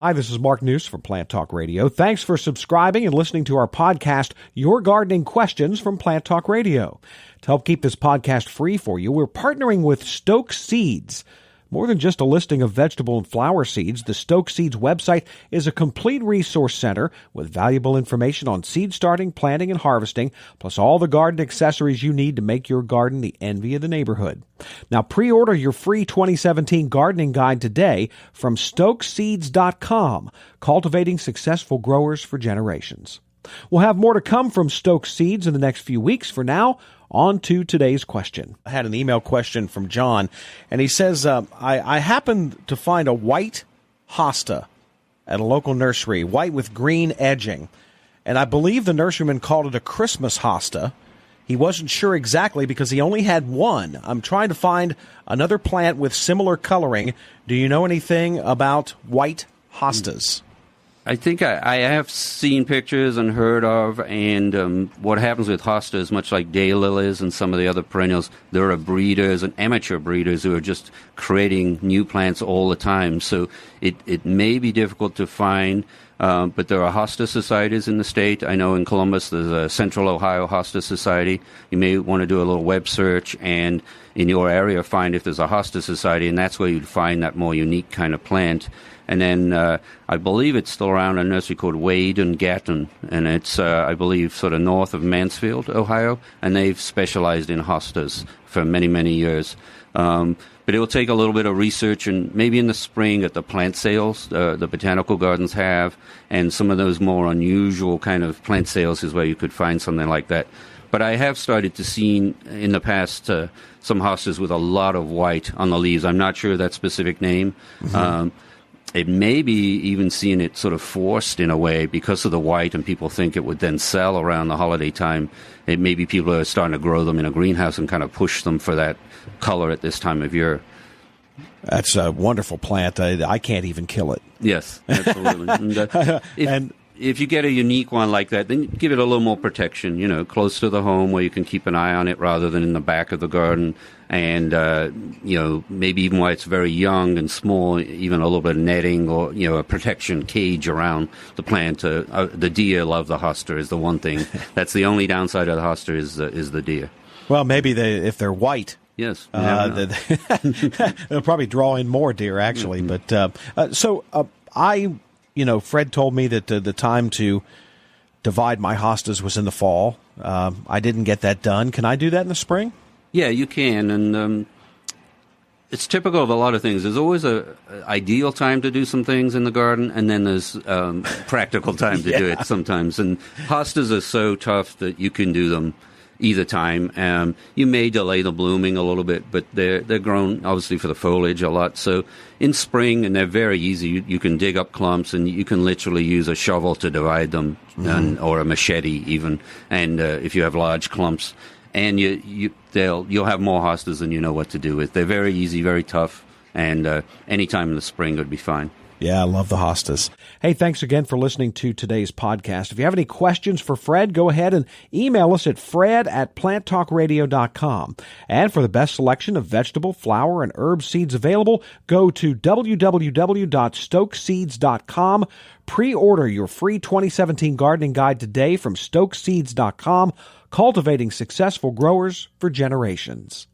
Hi, this is Mark News from Plant Talk Radio. Thanks for subscribing and listening to our podcast, Your Gardening Questions from Plant Talk Radio. To help keep this podcast free for you, we're partnering with Stoke Seeds. More than just a listing of vegetable and flower seeds, the Stoke Seeds website is a complete resource center with valuable information on seed starting, planting, and harvesting, plus all the garden accessories you need to make your garden the envy of the neighborhood. Now, pre-order your free 2017 gardening guide today from stokeseeds.com, cultivating successful growers for generations. We'll have more to come from Stoke Seeds in the next few weeks. For now, on to today's question. I had an email question from John, and he says, I happened to find a white hosta at a local nursery, white with green edging, and I believe the nurseryman called it a Christmas hosta. He wasn't sure exactly because he only had one. I'm trying to find another plant with similar coloring. Do you know anything about white hostas? I think I have seen pictures and heard of, and what happens with hostas, much like daylilies and some of the other perennials, there are breeders and amateur breeders who are just creating new plants all the time. So it may be difficult to find, but there are hosta societies in the state. I know in Columbus there's a Central Ohio Hosta Society. You may want to do a little web search and in your area find if there's a hosta society, and that's where you'd find that more unique kind of plant. And then I believe it's still around a nursery called Wade and Gatton, and it's, I believe, sort of north of Mansfield, Ohio, and they've specialized in hostas for many, many years. But it will take a little bit of research, and maybe in the spring at the plant sales the botanical gardens have, and some of those more unusual kind of plant sales is where you could find something like that. But I have started to see in the past some hostas with a lot of white on the leaves. I'm not sure that specific name. Mm-hmm. It may be even seeing it sort of forced in a way because of the white, and people think it would then sell around the holiday time. It may be people are starting to grow them in a greenhouse and kind of push them for that color at this time of year. That's a wonderful plant. I can't even kill it. Yes, absolutely. And if you get a unique one like that, then give it a little more protection, close to the home where you can keep an eye on it rather than in the back of the garden. And, maybe even while it's very young and small, even a little bit of netting or, a protection cage around the plant. The deer love the hosta is the one thing. That's the only downside of the hosta is the deer. Well, maybe if they're white. Yes. They'll probably draw in more deer, actually. Mm-hmm. But Fred told me that the time to divide my hostas was in the fall. I didn't get that done. Can I do that in the spring? Yeah, you can, and it's typical of a lot of things. There's always a ideal time to do some things in the garden, and then there's practical time to do it sometimes. And hostas are so tough that you can do them either time. You may delay the blooming a little bit, but they're grown, obviously, for the foliage a lot. So in spring, and they're very easy, you can dig up clumps, and you can literally use a shovel to divide them, mm-hmm. or a machete even, and if you have large clumps. And you'll have more hostas than you know what to do with. They're very easy, very tough, and any time in the spring would be fine. Yeah, I love the hostas. Hey, thanks again for listening to today's podcast. If you have any questions for Fred, go ahead and email us at fred@planttalkradio.com. And for the best selection of vegetable, flower, and herb seeds available, go to www.stokeseeds.com. Pre-order your free 2017 gardening guide today from stokeseeds.com, cultivating successful growers for generations.